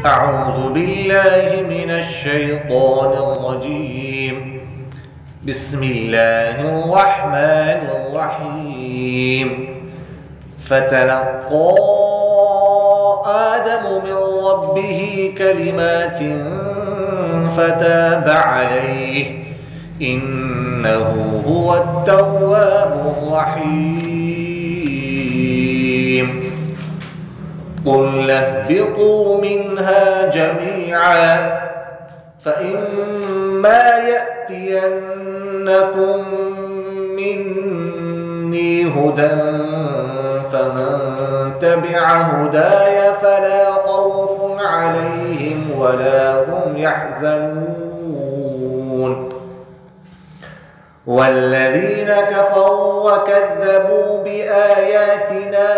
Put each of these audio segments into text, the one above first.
أعوذ بالله من الشيطان الرجيم بسم الله الرحمن الرحيم فتلقى آدم من ربه كلمات فتاب عليه إنه هو التواب الرحيم قل اهبطوا منها جميعا فإما يأتينكم مني هدى فمن تبع هداي فلا خوف عليهم ولا هم يحزنون والذين كفروا وكذبوا بآياتنا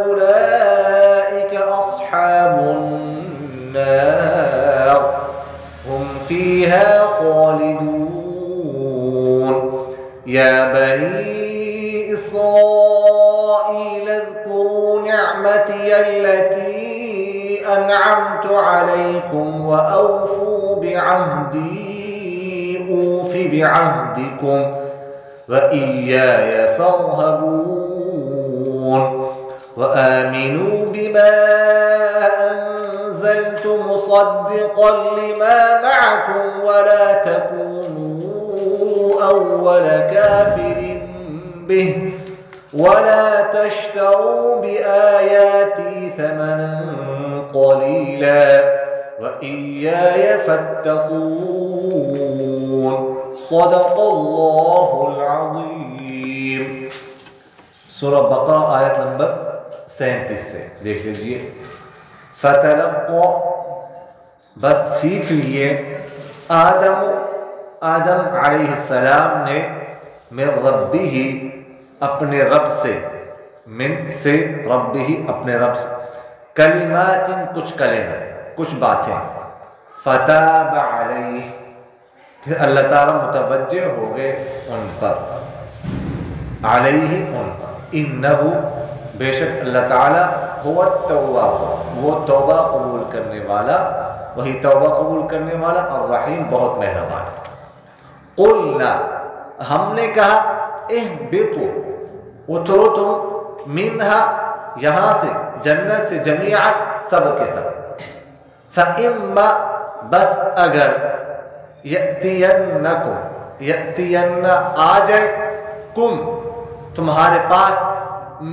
أولئك أصحاب النار هم فيها خالدون يا بني إسرائيل اذكروا نعمتي التي أنعمت عليكم وأوفوا بعهدي أوف بعهدكم وإياي فارهبون وآمنوا بما أنزلت مصدقا لما معكم ولا تكونوا أول كافر به ولا تشتروا بآياتي ثمنا قليلا وإياي فاتقون صدق اللہ العظیم۔ سورہ بقرہ آیت نمبر 37 سے دیکھ لیجئے۔ فتلقى بس سیکھ لیے آدم علیہ السلام نے من ربہ اپنے رب سے، من سے ربہ اپنے رب سے، کلمات کچھ کلمہ کچھ باتیں، فتاب علیہ پھر اللہ تعالیٰ متوجہ ہو گئے ان پر، علیہ ان پر، انہو بے شک اللہ تعالیٰ هو التواب وہ توبہ قبول کرنے والا، وہی توبہ قبول کرنے والا، الرحیم بہت مہربان۔ قلنا ہم نے کہا اہبطوا اترو تم، منہا یہاں سے جنت سے، جمیعا سب کے سب، فَإِمَّا بس اگر یأتینکم یأتین آ جائے کم تمہارے پاس،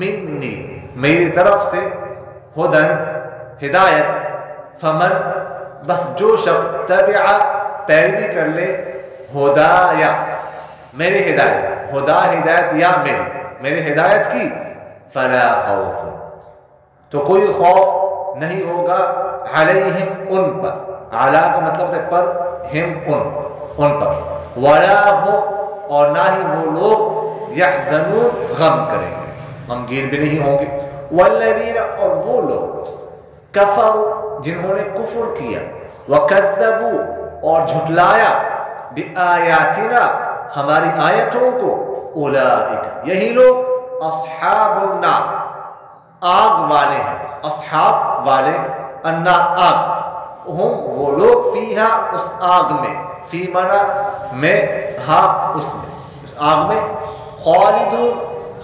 منی میری طرف سے، ہدن ہدایت، فمن بس جو شخص تبع پیروی کر لے، ہدایا میری ہدایت، ہدا ہدایت یا میری ہدایت کی، فلا خوف تو کوئی خوف نہیں ہوگا، علیہم ان پر، علا کا مطلب ہے پر، ہم ان پر، ولا ہم اور نہ ہی وہ لوگ، یحزنون غم کریں گے، غمگین بھی نہیں ہوں گے، والذین اور وہ لوگ، کفروا جنہوں نے کفر کیا، وکذبوا اور جھٹلایا، بآیاتنا ہماری آیتوں کو، اولئک یہی لوگ، اصحاب النار آگ والے ہیں، اصحاب والے، النار آگ، ہم وہ لوگ، فیہا اس آگ میں، فی منا میں، ہاں اس میں، اس آگ میں، خالدون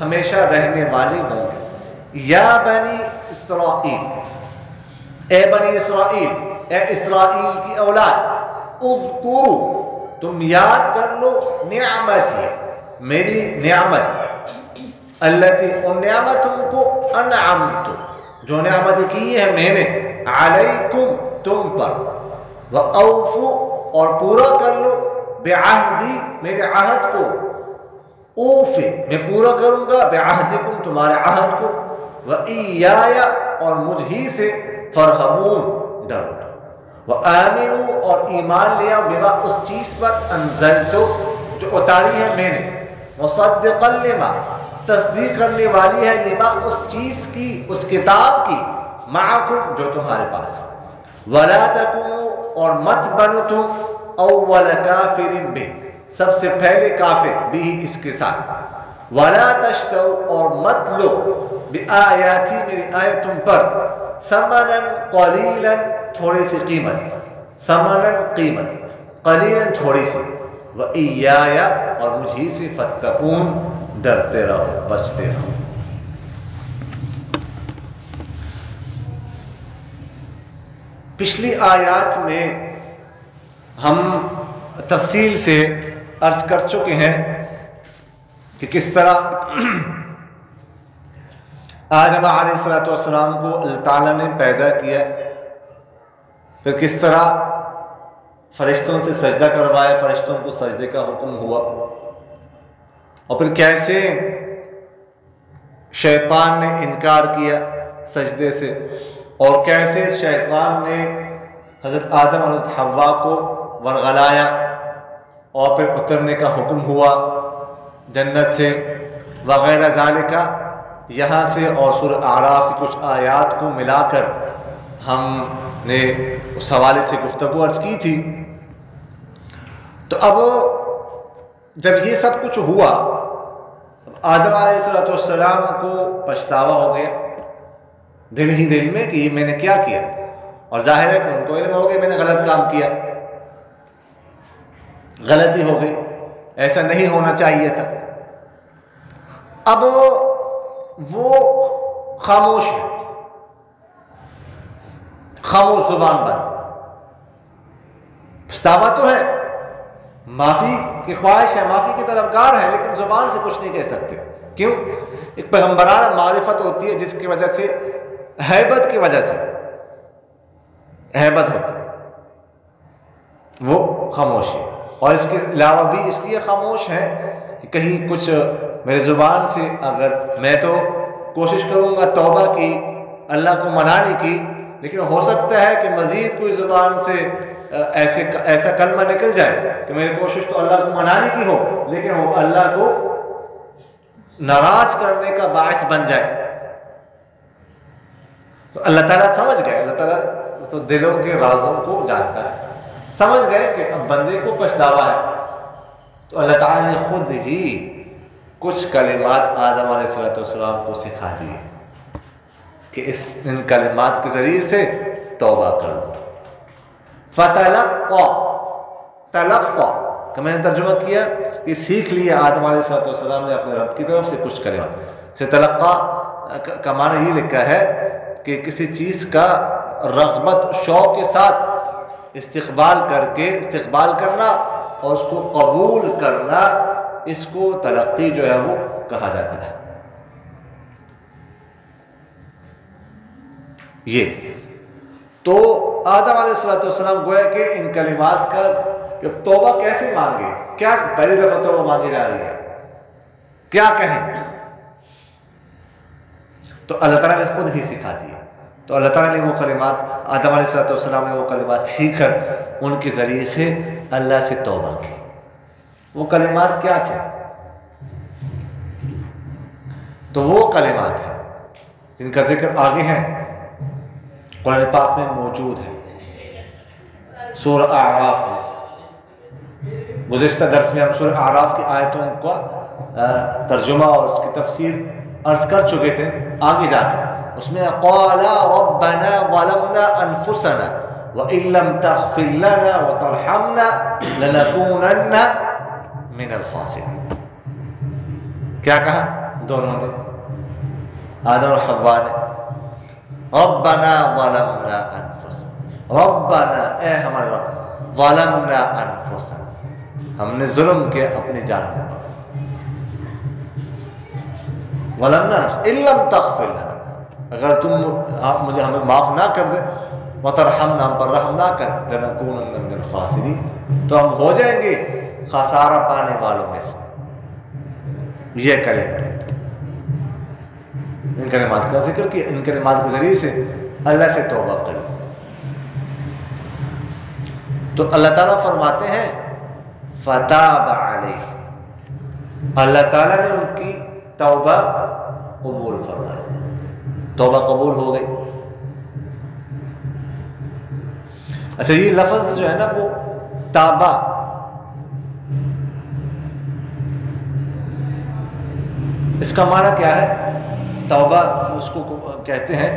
ہمیشہ رہنے والے ہوں گے۔ یا بنی اسرائیل اے بنی اسرائیل، اے اسرائیل کی اولاد، اذکروا تم یاد کر لو، نعمتی میری نعمت، التی ان نعمتوں کو، انعمت جو نعمت کی ہے میں نے، علیکم تم پر، وَأَوْفُوا اور پورا کر لو، بعہدی میرے عہد کو، اوفِ میں پورا کروں گا، بعہدکم تمہارے عہد کو، وَإِيَّايَ اور مجھ ہی سے، فَارْهَبُونَ ڈرو، وَآمِنُوا اور ایمان لیا، بما اس چیز پر، انزلتو جو اتاری ہے میں نے، مصدقا لما تصدیق کرنے والی ہے، لما اس چیز کی، اس کتاب کی، معکم جو تمہارے پاس ہے، وَلَا تَكُونُوا اور مت بنو تم، اول کافر بے سب سے پہلے کافر بھی اس کے ساتھ، وَلَا تَشْتَرُوا اور مت لو، بِآیاتی میری آیتوں پر، ثَمَنًا قَلِيلًا تھوڑی سی قیمت، ثمناً قیمت، قلیلاً تھوڑی سی، وَإِيَّايَ اور مجھے سے فَاتَّقُونَ ڈرتے رہو، بچتے رہو۔ پچھلی آیات میں ہم تفصیل سے عرض کر چکے ہیں کہ کس طرح آدم علیہ السلام کو اللہ تعالیٰ نے پیدا کیا، پھر کس طرح فرشتوں سے سجدہ کروایا، فرشتوں کو سجدے کا حکم ہوا، اور پھر کیسے شیطان نے انکار کیا سجدے سے، اور کیسے شیطان نے حضرت آدم اور حضرت حوا کو ورغلایا، اور پھر اترنے کا حکم ہوا جنت سے وغیرہ ذالکہ۔ یہاں سے اور سورہ اعراف کی کچھ آیات کو ملا کر ہم نے اس حوالے سے گفتگو عرض کی تھی۔ تو اب جب یہ سب کچھ ہوا، آدم علیہ السلام کو پچھتاوا ہو گیا دل ہی دل میں کہ یہ میں نے کیا کیا، اور ظاہر ہے کہ ان کو علم ہو گیا میں نے غلط کام کیا، غلطی ہو گئی، ایسا نہیں ہونا چاہیے تھا۔ اب وہ خاموش ہے، خاموش، زبان بند، پچھتاوا تو ہے، معافی کی خواہش ہے، معافی کی طلبگار ہے، لیکن زبان سے کچھ نہیں کہہ سکتے۔ کیوں؟ ایک پیغمبرانہ معرفت ہوتی ہے جس کی وجہ سے، ہیبت کی وجہ سے ہیبت ہوتی ہے، وہ خاموش ہے۔ اور اس کے علاوہ بھی اس لیے خاموش ہے کہ کہیں کچھ میرے زبان سے، اگر میں تو کوشش کروں گا توبہ کی، اللہ کو منانے کی، لیکن ہو سکتا ہے کہ مزید کوئی زبان سے ایسا کلمہ نکل جائے کہ میری کوشش تو اللہ کو منانے کی ہو، لیکن وہ اللہ کو ناراض کرنے کا باعث بن جائے۔ تو اللہ تعالیٰ سمجھ گئے، اللہ تعالیٰ تو دلوں کے رازوں کو جانتا ہے، سمجھ گئے کہ اب بندے کو پچھتاوا ہے، تو اللہ تعالیٰ نے خود ہی کچھ کلمات آدم علیہ السلام کو سکھا دیے کہ ان کلمات کے ذریعے سے توبہ کرو۔ فتلقى، تلقى کہ میں نے ترجمہ کیا کہ سیکھ لیا آدم علیہ السلام نے اپنے رب کی طرف سے کچھ کلمات سے۔ تلقى کا معنی یہ لکھا ہے کہ کسی چیز کا رغبت شوق کے ساتھ استقبال کرنا اور اس کو قبول کرنا، اس کو تلقی جو ہے وہ کہا جاتا ہے۔ یہ تو آدم علیہ السلام گویا کہ ان کلمات کا کہ توبہ کیسے مانگے، کیا پہلی دفعہ توبہ مانگی جا رہی ہے، کیا کہیں، تو اللہ تعالیٰ نے خود ہی سکھا دیا۔ تو اللہ تعالیٰ نے وہ کلمات، آدم علیہ السلام نے وہ کلمات سیکھ کر ان کے ذریعے سے اللہ سے توبہ کی۔ وہ کلمات کیا تھے؟ تو وہ کلمات ہیں جن کا ذکر آگے ہیں، قرآن پاک میں موجود ہے، سورہ اعراف میں۔ گزشتہ درس میں ہم سورہ اعراف کی آیتوں کا ترجمہ اور اس کی تفسیر عرض کر چکے تھے۔ آگے جا کر اس میں قَالَا رَبَّنَا ظَلَمْنَا أَنفُسَنَا وَإِن لَّمْ تَغْفِرْ لَنَا وَتَرْحَمْنَا لَنَكُونَنَّ مِنَ الْخَاسِرِينَ۔ کیا کہا دونوں نے، آدم اور حوا نے؟ رَبَّنَا ظَلَمْنَا أَنفُسَنَا، رَبَّنَا اے ہمارے رب، ظَلَمْنَا أَنفُسَنَا ہم نے ظلم کیا اپنی جان پر، وَلَمْنَا إِن لَّمْ تَغْفِرْ لَنَا اگر تم ہمیں معاف نہ کر دے، وَتَرْحَمْنَا ہم پر رحم نہ کر، لَنَكُونَنَّ مِنَ الْخَاسِرِينَ تو ہم ہو جائیں گے خسارہ پانے والوں میں سے۔ یہ کلمات، ان کلمات کا ذکر کیا، ان کلمات کے ذریعے سے اللہ سے توبہ کریں۔ تو اللہ تعالیٰ فرماتے ہیں فَتَابَ عَلَيْهِ، اللہ تعالیٰ نے ان کی توبہ قبول فرمائی، توبہ قبول ہو گئی۔ اچھا، یہ لفظ جو ہے نا وہ تابہ، اس کا معنی کیا ہے؟ توبہ اس کو کہتے ہیں،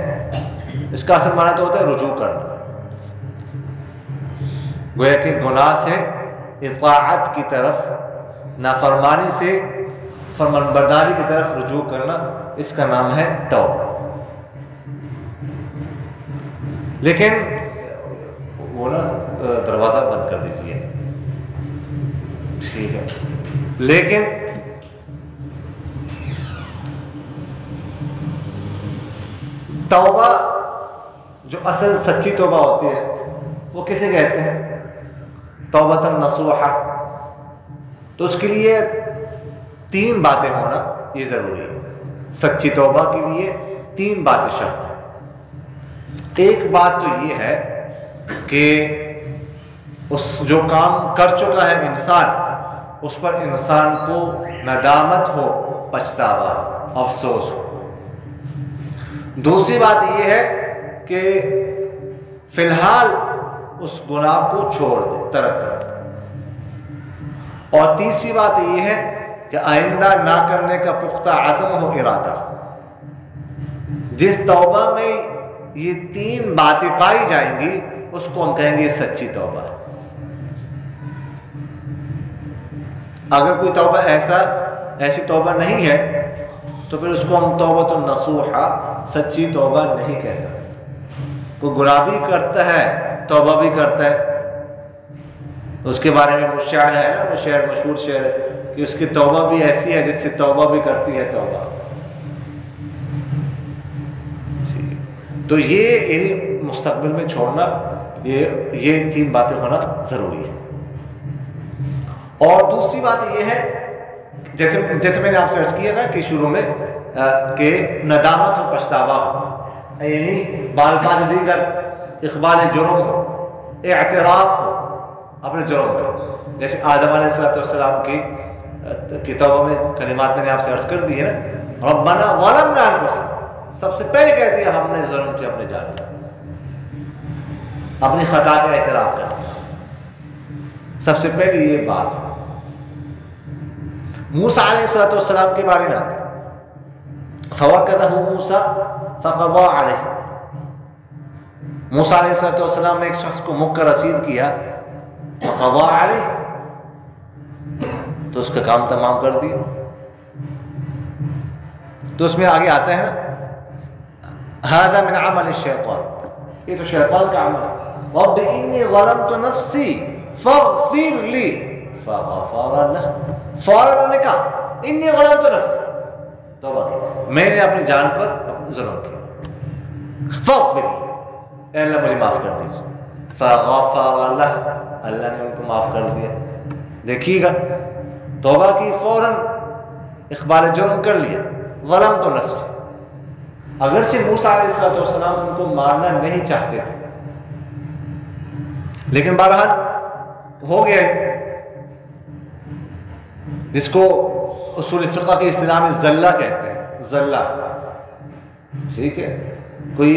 اس کا اصل معنی تو ہوتا ہے رجوع کرنا، گویا کہ گناہ سے اطاعت کی طرف، نافرمانی سے فرمانبرداری کی طرف رجوع کرنا، اس کا نام ہے توبہ۔ لیکن وہ نا دروازہ بند کر دیجیے، ٹھیک ہے۔ لیکن توبہ جو اصل سچی توبہ ہوتی ہے وہ کسے کہتے ہیں؟ توبۃ نصوحہ۔ تو اس کے لیے 3 باتیں ہونا یہ ضروری ہے۔ سچی توبہ کے لیے 3 باتیں شرط ہیں۔ ایک بات تو یہ ہے کہ اس جو کام کر چکا ہے انسان، اس پر انسان کو ندامت ہو، پچھتاوا، افسوس ہو۔ دوسری بات یہ ہے کہ فی الحال اس گناہ کو چھوڑ دے، ترک کر دے۔ اور تیسری بات یہ ہے کہ آئندہ نہ کرنے کا پختہ عزم ہو، ارادہ۔ جس توبہ میں یہ 3 باتیں پائی جائیں گی اس کو ہم کہیں گے سچی توبہ۔ اگر کوئی توبہ ایسی توبہ نہیں ہے تو پھر اس کو ہم توبۃ النصوحہ، سچی توبہ نہیں کہہ سکتے۔ کوئی گناہ بھی کرتا ہے، توبہ بھی کرتا ہے، اس کے بارے میں وہ شعر ہے نا، وہ شعر مشہور شعر ہے کہ اس کی توبہ بھی ایسی ہے جس سے توبہ بھی کرتی ہے توبہ۔ تو یہ مستقبل میں چھوڑنا، یہ 3 باتیں ہونا ضروری ہے۔ اور دوسری بات یہ ہے، جیسے میں نے آپ سے عرض کیا نا کہ شروع میں کہ ندامت ہو، پچھتاوا ہو، یعنی بالفاظ دیگر اقبال جرم ہو، اعتراف ہو اپنے جرم کا۔ جیسے آدم علیہ السلام کی توبہ میں کلمات میں نے آپ سے عرض کر دی ہے نا، ربنا ظلمنا انفسنا، سب سے پہلے کہہ دیا ہم نے ظلم کیا اپنے جان کا، اپنی خطا کا اعتراف کر دیا، سب سے پہلے یہ بات۔ موسیٰ علیہ السلام کے بارے میں آتا ہے فَوَكَذَهُ مُوسَى فَقَضَى عَلَيْهِ، موسیٰ علیہ السلام نے ایک شخص کو مکہ رسید کیا، فَقَضَى عَلَيْهِ، تو اس کا کام تمام کر دیا۔ تو اس میں آگے آتا ہے نا هَذَا مِنْ عَمَلِ الشَّيْطَانِ، یہ تو شیطان کا عمل ہے، رَبِّ إِنِّي ظَلَمْتُ نَفْسِي فَاغْفِرْ لِي فَغَفَرَ لَهُ، فوراً نے کہا انی ظلمت نفسی، توبہ کی، میں نے اپنی جان پر ظلم کیا، فاغفر لي، اے اللہ مجھے معاف کر دیجیے، فغفر لہ، اللہ نے ان کو معاف کر دیا۔ دیکھیے گا توبہ کی، فوراً اقبال جرم کر لیا، ظلمت نفسی۔ اگرچہ موسیٰ علیہ السلام ان کو مارنا نہیں چاہتے تھے، لیکن بہرحال ہو گیا ہے، جس کو اصول فقہ کی اصطلاح میں زلہ کہتے ہیں، زلہ، ٹھیک ہے۔ کوئی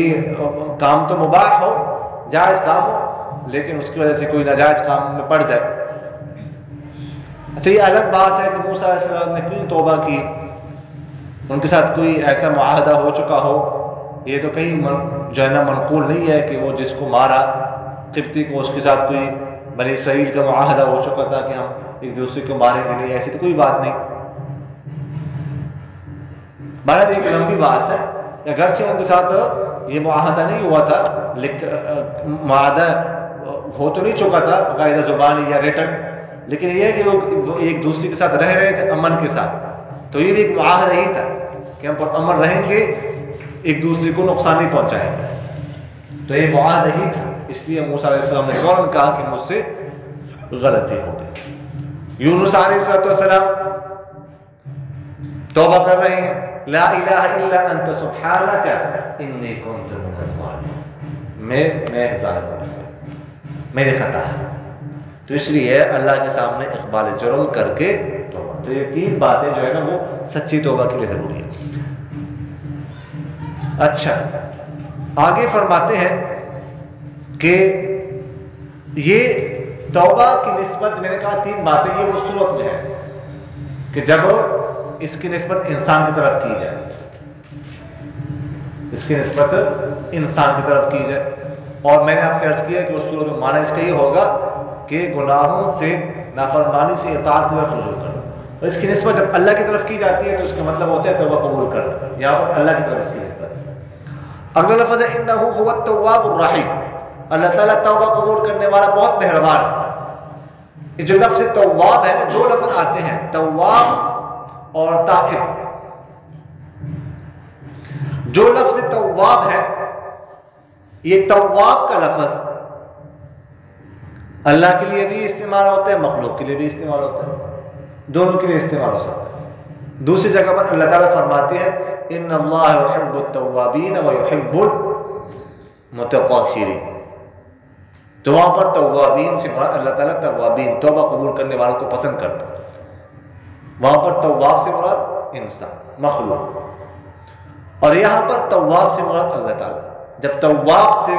کام تو مباح ہو، جائز کام ہو، لیکن اس کی وجہ سے کوئی ناجائز کام میں پڑ جائے۔ اچھا، یہ الگ بات ہے کہ موسیٰ علیہ السلام نے کیوں توبہ کی، ان کے ساتھ کوئی ایسا معاہدہ ہو چکا ہو، یہ تو کہیں جو ہے نا منقول نہیں ہے کہ وہ جس کو مارا قبطی کو، اس کے ساتھ کوئی بنی اسرائیل کا معاہدہ ہو چکا تھا کہ ہم ایک دوسرے کو ماریں گے نہیں، ایسی تو کوئی بات نہیں۔ بہرحال ایک لمبی بات ہے، اگرچہ ان کے ساتھ یہ معاہدہ نہیں ہوا تھا، معاہدہ ہو تو نہیں چکا تھا باقاعدہ زبانی یا ریٹن، لیکن یہ ہے کہ وہ ایک دوسرے کے ساتھ رہ رہے تھے امن کے ساتھ، تو یہ بھی ایک معاہدہ ہی تھا کہ ہم پر امن رہیں گے، ایک دوسرے کو نقصان نہیں پہنچائیں گے، تو یہ معاہدہ ہی تھا۔ اس لیے موسیٰ علیہ السلام نے فوراً کہا کہ مجھ سے غلطی ہو گئی۔ یونس علیہ السلام توبہ کر رہے ہیں، لا الہ الا انت سبحانک انی کنت من الظالمین، میں ظالم ہوں، میری خطا ہے۔ تو اس لیے اللہ کے سامنے اقبال جرم کر کے توبہ۔ تو یہ 3 باتیں جو ہے نا وہ سچی توبہ کے لیے ضروری ہے۔ اچھا، آگے فرماتے ہیں کہ یہ توبہ کی نسبت، میں نے کہا 3 باتیں، یہ وہ صورت میں ہے کہ جب اس کی نسبت انسان کی طرف کی جائے، اس کی نسبت انسان کی طرف کی جائے، اور میں نے آپ سے عرض کیا کہ اس صورت میں معنی اس کا یہ ہوگا کہ گناہوں سے نافرمانی سے اطاعت کی طرف رجوع کرنا. اور اس کی نسبت جب اللہ کی طرف کی جاتی ہے تو اس کا مطلب ہوتا ہے توبہ قبول کرنا. یہاں پر اللہ کی طرف اس کی نسبت ہے. اگلا لفظ ہے انہ هو التواب الرحیم. اللہ تعالیٰ توبہ قبول کرنے والا بہت مہربان ہے. یہ جو لفظ تواب ہے نا، دو لفظ آتے ہیں، تواب اور تائب. جو لفظ تواب ہے، یہ تواب کا لفظ اللہ کے لیے بھی استعمال ہوتا ہے، مخلوق کے لیے بھی استعمال ہوتا ہے، دونوں کے لیے استعمال ہو سکتا ہے. دوسری جگہ پر اللہ تعالیٰ فرماتے ہیں ان اللہ یحب التوابین ویحب المتطہرین. تو وہاں پر توابین سے مراد اللہ تعالیٰ توابین، توبہ قبول کرنے والوں کو پسند کرتا ہے. وہاں پر تواب سے مراد انسان، مخلوق. اور یہاں پر تواب سے مراد اللہ تعالیٰ. جب تواب سے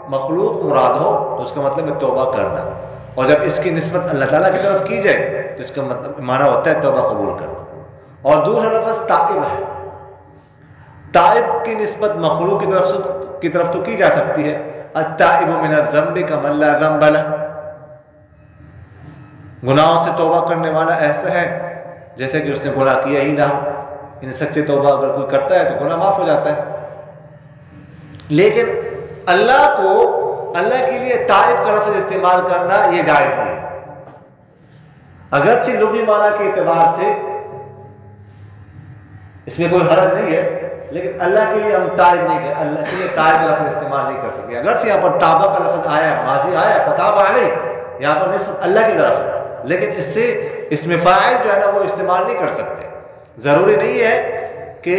مخلوق مراد ہو تو اس کا مطلب ہے توبہ کرنا، اور جب اس کی نسبت اللہ تعالیٰ کی طرف کی جائے تو اس کا مطلب معنی ہوتا ہے توبہ قبول کرنا. اور دوسرا لفظ تائب ہے. تائب کی نسبت مخلوق کی طرف تو کی جا سکتی ہے. التائب من الذنب کمن لا ذنب لہ. گناہوں سے توبہ کرنے والا ایسا ہے جیسے کہ اس نے گناہ کیا ہی نہ ہو. یعنی سچے توبہ اگر کوئی کرتا ہے تو گناہ معاف ہو جاتا ہے. لیکن اللہ کو، اللہ کے لیے تائب کا لفظ استعمال کرنا یہ جائز نہیں ہے. اگرچہ لغوی معنی کے اعتبار سے اس میں کوئی حرج نہیں ہے، لیکن اللہ کے لیے ہم تائب نہیں کر، اللہ کے لیے تائب کا لفظ استعمال نہیں کر سکتے. اگرچہ یہاں پر تابہ کا لفظ آیا ہے، ماضی آیا ہے، فتاب علیہ، یہاں پر نسبت اللہ کی طرف ہے، لیکن اس سے اس میں فاعل جو ہے نا وہ استعمال نہیں کر سکتے. ضروری نہیں ہے کہ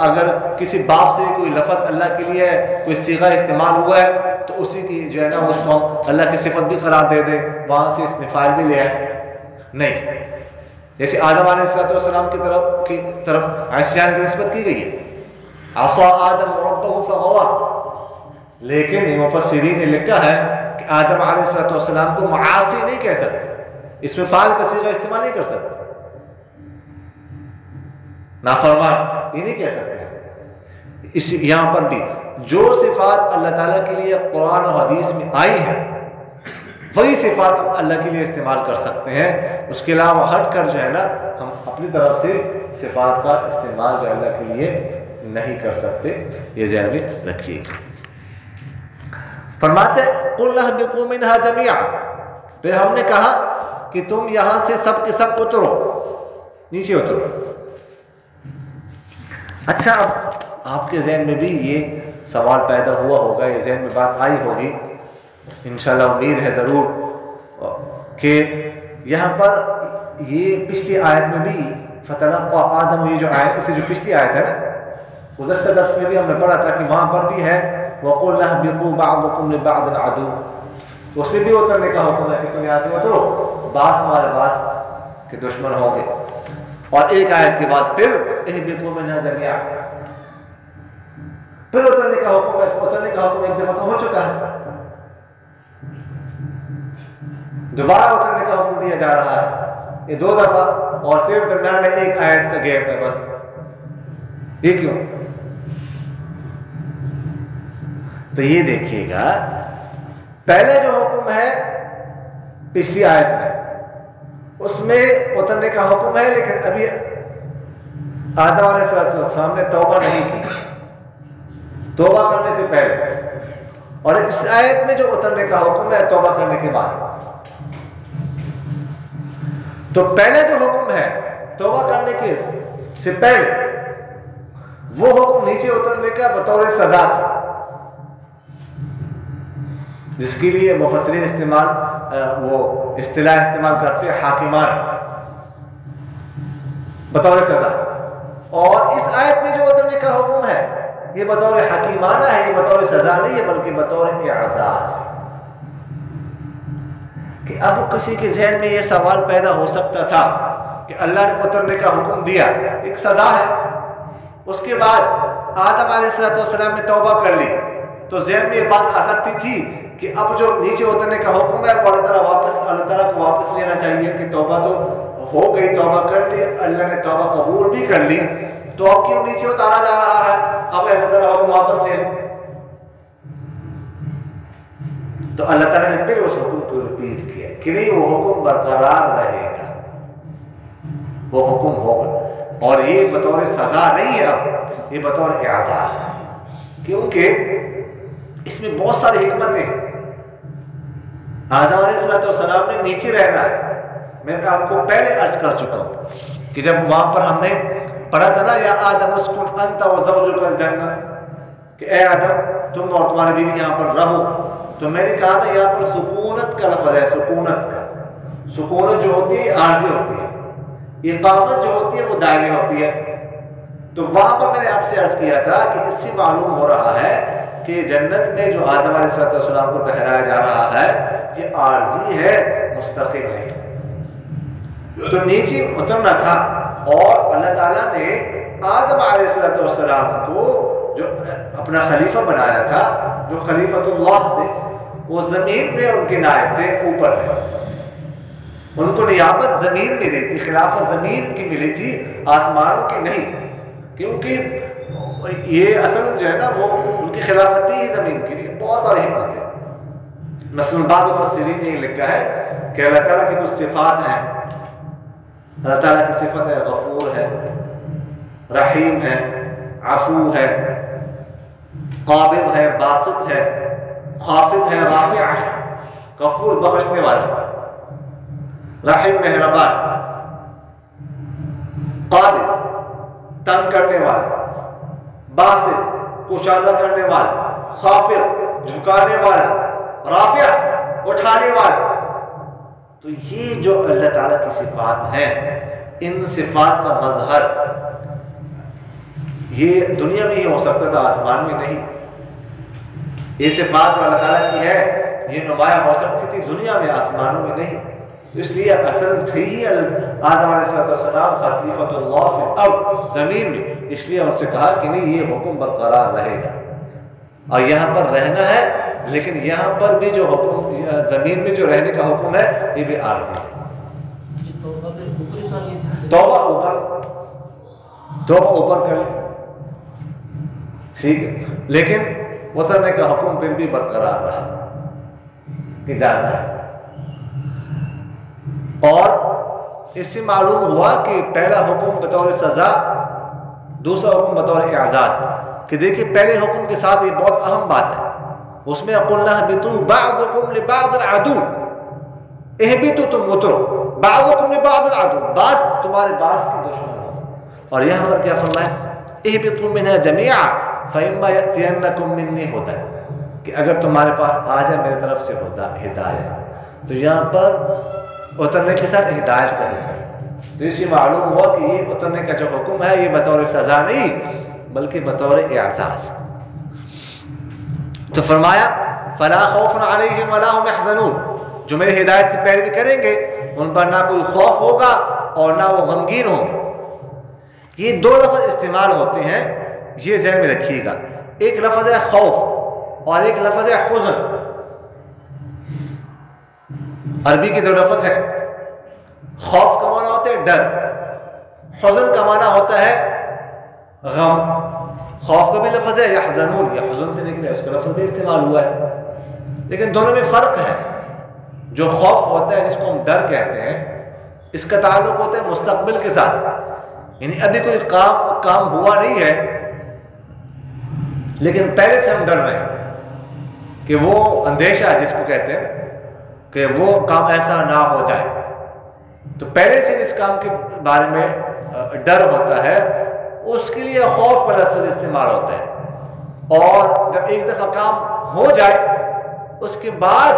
اگر کسی باب سے کوئی لفظ اللہ کے لیے کوئی صیغہ استعمال ہوا ہے تو اسی کی جو ہے نا اس کو ہم اللہ کی صفت بھی قرار دے دیں، وہاں سے اس میں فاعل بھی لے آئے. نہیں، جیسے آدم علیہ السلام کی طرف عصیان کی نسبت کی گئی ہے، عصا آدم ربہ فغوا. لیکن مفسرین نے لکھا ہے کہ آدم علیہ السلام کو معاصی نہیں کہہ سکتے، اس میں فاعل کا صیغہ استعمال نہیں کر سکتے. نافرمان یہ نہیں کہہ سکتے. اس یہاں پر بھی جو صفات اللہ تعالیٰ کے لیے قرآن و حدیث میں آئی ہیں وہی صفات ہم اللہ کے لیے استعمال کر سکتے ہیں. اس کے علاوہ ہٹ کر جو ہے نا ہم اپنی طرف سے صفات کا استعمال جو اللہ کے لیے نہیں کر سکتے. یہ ذہن میں رکھیے. فرماتے قُلْ اهْبِطُوا مِنْهَا جَمِيعًا. پھر ہم نے کہا کہ تم یہاں سے سب کے سب اترو، نیچے اترو. اچھا، اب آپ کے ذہن میں بھی یہ سوال پیدا ہوا ہوگا، یہ ذہن میں بات آئی ہوگی، انشاءاللہ امید ہے ضرور، کہ یہاں پر یہ پچھلی آیت میں بھی فتلقى آدم، یہ جو آیت، اس سے جو پچھلی آیت ہے نا، گزشتہ درس میں بھی ہم نے پڑھا تھا کہ وہاں پر بھی ہے وَقُلْ اهْبِطُوا بَعْضُكُمْ لِبَعْضٍ عَدُوٌّ. اس میں بھی اترنے کا حکم ہے کہ تم یہاں سے اترو، بعض تمہارے بعض کے دشمن ہوں گے. اور ایک آیت کے بعد پھر اهْبِطُوا مِنْهَا جَمِيعًا، پھر اترنے کا حکم ہے. اترنے کا حکم ایک دفعہ تو ہو چکا ہے، دوبارہ اترنے کا حکم دیا جا رہا ہے، یہ 2 دفعہ، اور صرف درمیان میں ایک آیت کا گیپ ہے بس. یہ کیوں؟ تو یہ دیکھیے گا، پہلے جو حکم ہے پچھلی آیت میں اس میں اترنے کا حکم ہے، لیکن ابھی آدم علیہ السلام نے توبہ نہیں کی، توبہ کرنے سے پہلے. اور اس آیت میں جو اترنے کا حکم ہے توبہ کرنے کے بعد. تو پہلے جو حکم ہے توبہ کرنے کے سے پہلے، وہ حکم نیچے اترنے کا بطور سزا تھا، جس کے لیے مفسرین وہ اصطلاح استعمال کرتے ہیں حاکمان، بطور سزا. اور اس آیت میں جو اترنے کا حکم ہے یہ بطور حکیمانہ ہے، یہ بطور سزا نہیں ہے بلکہ بطور اعزاز. کہ اب کسی کے ذہن میں یہ سوال پیدا ہو سکتا تھا کہ اللہ نے اترنے کا حکم دیا، ایک سزا ہے، اس کے بعد آدم علیہ السلام نے توبہ کر لی، تو ذہن میں یہ بات آ سکتی تھی کہ اب جو نیچے اترنے کا حکم ہے وہ اللہ تعالیٰ کو واپس لینا چاہیے کہ توبہ تو ہو گئی، توبہ کر لی، اللہ نے توبہ قبول بھی کر لی، تو اب کیوں نیچے اتارا جا رہا ہے، اب اللہ تعالیٰ حکم واپس لے لیں. تو اللہ تعالیٰ نے پھر اس حکم کو ریپیٹ کیا کہ نہیں وہ حکم برقرار رہے گا، وہ حکم ہوگا، اور یہ بطور سزا نہیں ہے، اب یہ بطور اعزاز ہے، کیونکہ اس میں بہت ساری حکمتیں ہیں۔ آدم علیہ السلام نے نیچے رہنا ہے، میں آپ کو پہلے عرض کر چکا ہوں کہ جب وہاں پر ہم نے پڑھا تھا نا، یا آدم اسکن انت وزوجک الجنہ، کہ اے آدم تم اور تمہاری بیوی یہاں پر رہو، تو میں نے کہا تھا یہاں پر سکونت کا لفظ ہے، سکونت کا، سکونت جو ہوتی ہے عارضی ہوتی ہے، اقامت جو ہوتی ہے وہ دائمی ہوتی ہے۔ تو وہاں پر میں نے آپ سے عرض کیا تھا کہ اس سے معلوم ہو رہا ہے کہ جنت میں جو آدم علیہ السلام کو ٹھہرایا جا رہا ہے یہ عارضی ہے، مستقل نہیں۔ تو نیچے اترنا تھا، اور اللہ تعالیٰ نے آدم علیہ السلام کو جو اپنا خلیفہ بنایا تھا، جو خلیفۃ اللہ تھے، وہ زمین میں ان کے نائب تھے، اوپر میں ان کو نیابت زمین میں دی تھی، خلافت زمین کی ملی تھی، آسمانوں کی نہیں، کیونکہ یہ اصل جو ہے نا وہ ان کی خلافت ہی زمین کی نہیں۔ بہت ساری حکمت ہے، مثلا بعض مفسرین نے یہ لکھا ہے کہ اللہ تعالیٰ کی کچھ صفات ہیں، اللہ تعالیٰ کی صفت ہے غفور ہے، رحیم ہے، عفو ہے، قابض ہے، باسط ہے، خافض ہے، رافع ہے، غفور بخشنے والا، رحیم مہربان، قابض تنگ کرنے والا، باسط کشادہ کرنے والا، خافض جھکانے والا، رافع اٹھانے والا۔ تو یہ جو اللہ تعالیٰ کی صفات ہیں، ان صفات کا مظہر یہ دنیا میں ہی ہو سکتا تھا، آسمان میں نہیں۔ یہ صفات جو اللہ تعالیٰ کی ہے یہ نمایاں ہو سکتی تھی دنیا میں، آسمانوں میں نہیں۔ اس لیے اصل تھی ہی آدم علیہ السلام خلیفۃ اللہ فی الارض، زمین میں، اس لیے ان سے کہا کہ نہیں یہ حکم برقرار رہے گا، اور یہاں پر رہنا ہے، لیکن یہاں پر بھی جو حکم زمین میں جو رہنے کا حکم ہے یہ بھی عارضی ہے۔ توبہ اوپر کر لیں، ٹھیک ہے، لیکن اترنے کا حکم پھر بھی برقرار رہا کہ جانا ہے۔ اور اس سے معلوم ہوا کہ پہلا حکم بطور سزا، دوسرا حکم بطور اعزاز، کہ دیکھیں پہلے حکم کے ساتھ یہ بہت اہم بات ہے، اس میں قُلْنَا اهْبِطُوا بَعْضُكُمْ لِبَعْضٍ عَدُوٌّ، اهبطوا تم اترو، بعضکم لبعض عدو، بعض تمہارے بعض کے دشمن ہو۔ اور یہاں پر کیا فرمایا؟ اهبطوا منها جميعا فإما يأتينكم مني هدى، کہ اگر تمہارے پاس آ جائے میرے طرف سے ہدایت، تو یہاں پر اترنے کے ساتھ ہدایت کا ذکر ہے۔ تو اس سے معلوم ہوا کہ یہ اترنے کا جو حکم ہے یہ بطور سزا نہیں بلکہ بطور اعزاز۔ تو فرمایا فلا خوف علیہم ولا هم يحزنون، جو میرے ہدایت کی پیروی کریں گے ان پر نہ کوئی خوف ہوگا اور نہ وہ غمگین ہوں گے۔ یہ دو لفظ استعمال ہوتے ہیں، یہ ذہن میں رکھیے گا، ایک لفظ ہے خوف اور ایک لفظ ہے حزن۔ عربی کے دو لفظ ہیں، خوف کا معنی ہوتا ہے ڈر، حزن کا معنی ہوتا ہے غم۔ خوف کا بھی لفظ ہے یحزنون، یہ حزن سے نکلے، اس کا لفظ بھی استعمال ہوا ہے، لیکن دونوں میں فرق ہے۔ جو خوف ہوتا ہے جس کو ہم ڈر کہتے ہیں، اس کا تعلق ہوتا ہے مستقبل کے ساتھ، یعنی ابھی کوئی کام ہوا نہیں ہے لیکن پہلے سے ہم ڈر رہے ہیں کہ وہ اندیشہ جس کو کہتے ہیں کہ وہ کام ایسا نہ ہو جائے، تو پہلے سے اس کام کے بارے میں ڈر ہوتا ہے، اس کے لیے خوف کا لفظ استعمال ہوتا ہے۔ اور جب ایک دفعہ کام ہو جائے اس کے بعد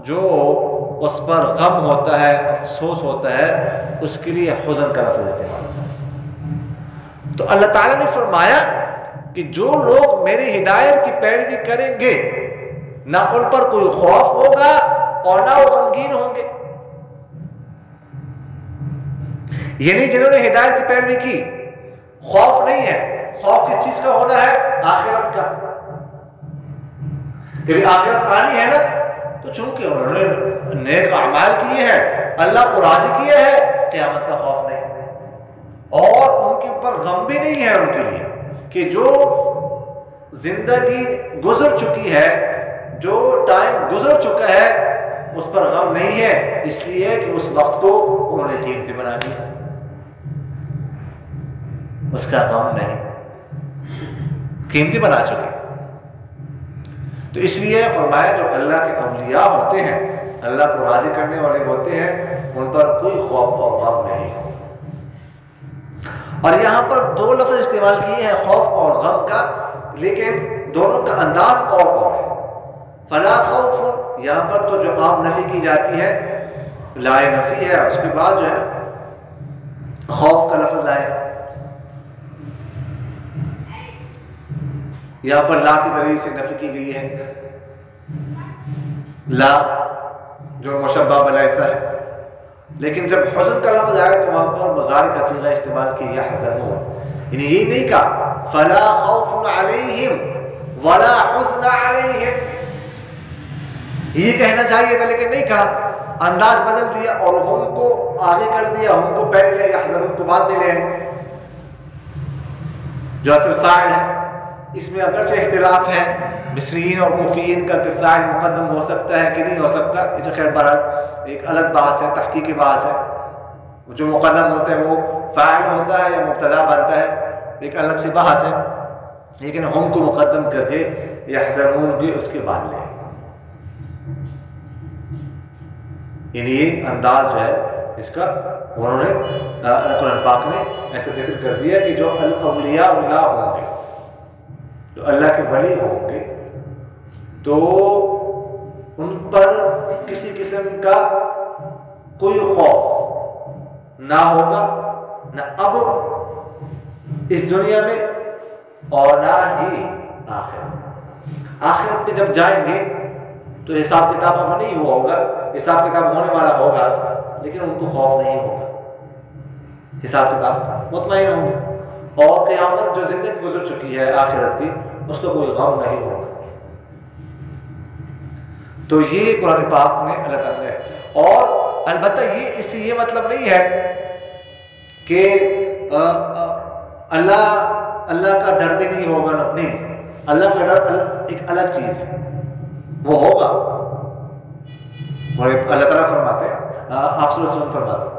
جو اس پر غم ہوتا ہے، افسوس ہوتا ہے، اس کے لیے حزن کا لفظ استعمال ہوتا ہے۔ تو اللہ تعالیٰ نے فرمایا کہ جو لوگ میری ہدایت کی پیروی کریں گے نہ ان پر کوئی خوف ہوگا اور نہ وہ غمگین ہوں گے، یعنی جنہوں نے ہدایت کی پیروی کی خوف نہیں ہے۔ خوف کس چیز کا ہونا ہے؟ آخرت کا، کہ بھی آخرت آنی ہے نا، تو چونکہ انہوں نے نیک اعمال کیے ہیں، اللہ کو راضی کیے ہیں، قیامت کا خوف نہیں، اور ان کے اوپر غم بھی نہیں ہے ان کے لیے، کہ جو زندگی گزر چکی ہے جو ٹائم گزر چکا ہے اس پر غم نہیں ہے، اس لیے کہ اس وقت کو انہوں نے قیمتی بنا دیا، اس کا غم نہیں، قیمتی بنا چکے۔ تو اس لیے فرمایا جو اللہ کے اولیاء ہوتے ہیں، اللہ کو راضی کرنے والے ہوتے ہیں، ان پر کوئی خوف اور غم نہیں۔ اور یہاں پر دو لفظ استعمال کیے ہیں خوف اور غم کا، لیکن دونوں کا انداز اور ہے۔ فلا خوف، یہاں پر تو جو عام نفی کی جاتی ہے لائے نفی ہے، اس کے بعد جو ہے نا خوف کا لفظ لائے گا، یہاں پر لا کے ذریعے سے نفی کی گئی ہے، لا جو مشبہ بالاثر ہے، لیکن جب حزن کا لفظ آئے تو وہاں پر مضارع کا صیغہ استعمال کی یحزنون، یعنی یہ نہیں کہا فلا خوف علیہم ولا حزن علیہم، یہ کہنا چاہیے تھا لیکن نہیں کہا، انداز بدل دیا اور ہم کو آگے کر دیا، ہم کو پہلے لے یحزنون کو بعد میں لے، جو اصل فاعل ہے۔ اس میں اگرچہ اختلاف ہے مصریین اور کوفیین کا کہ فاعل مقدم ہو سکتا ہے کہ نہیں ہو سکتا، یہ خیر بہرحال ایک الگ بحث ہے، تحقیقی بحث ہے، جو مقدم ہوتا ہے وہ فاعل ہوتا ہے یا مبتدا بنتا ہے، ایک الگ سی بحث ہے، لیکن ہم کو مقدم کر کے یحزنون بھی اس کے بعد لے، یعنی یہ انداز جو ہے اس کا انہوں نے قرآن پاک نے ایسا ذکر کر دیا کہ جو اولیاء اللہ ہوں گے، جو اللہ کے ولی ہوں گے، تو ان پر کسی قسم کا کوئی خوف نہ ہوگا، نہ اب اس دنیا میں اور نہ ہی آخرت میں جب جائیں گے تو حساب کتاب اب نہیں ہوا ہوگا، حساب کتاب ہونے والا ہوگا لیکن ان کو خوف نہیں ہوگا، حساب کتاب مطمئن ہوں گے، اور قیامت جو زندگی گزر چکی ہے آخرت کی اس کا کوئی غم نہیں ہوگا۔ تو یہ قرآن پاک نے اللہ تعالیٰ نے، اور البتہ یہ اس سے یہ مطلب نہیں ہے کہ اللہ کا ڈر بھی نہیں ہوگا، نہیں، اللہ کا ڈر ایک الگ چیز ہے، وہ ہوگا، اور اللہ تعالیٰ فرماتے ہیں، آپ صلی اللہ علیہ وسلم فرماتے ہیں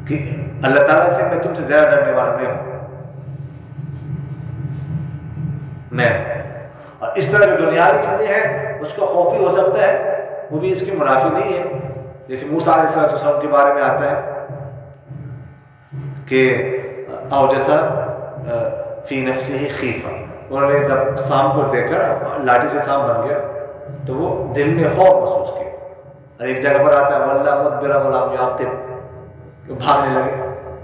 کہ اللہ تعالیٰ سے میں تم سے زیادہ ڈرنے والا میں ہوں، اور اس طرح جو دنیاوی چیزیں ہیں اس کا خوف بھی ہو سکتا ہے، وہ بھی اس کے منافی نہیں ہے، جیسے موسیٰ علیہ السلام کے بارے میں آتا ہے کہ اوجسا فی نفسہ خیفہ، انہوں نے جب سام کو دیکھ کر لاٹھی سے سام بن گیا تو وہ دل میں خوف محسوس کیا، اور ایک جگہ پر آتا ہے واللہ مدبرا ولم یعقب، بھاگنے لگے،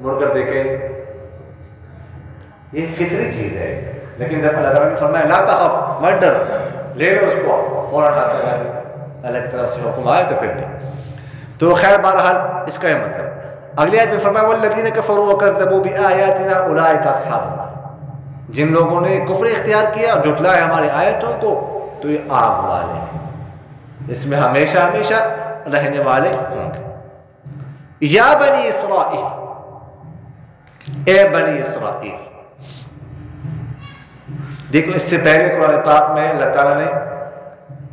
مڑ کر دیکھے، یہ فطری چیز ہے، لیکن جب اللہ تعالیٰ نے فرمایا لا تخف، مت ڈر، لے لو اس کو، فوراً آتا ہے اللہ کی طرف سے حکم آئے تو پھر نہیں۔ تو خیر بہرحال اس کا یہ مطلب اگلی آیت میں فرمایا والذین کفروا وکذبوا بآیاتنا اولئک اصحاب النار، جن لوگوں نے کفر اختیار کیا اور جھٹلایا ہماری آیتوں کو تو یہ آگ والے ہیں، اس میں ہمیشہ ہمیشہ رہنے والے ہوں گے۔ یا بنی اسرائیل، اے بنی اسرائیل، دیکھو اس سے پہلے قرآن پاک میں اللہ تعالیٰ نے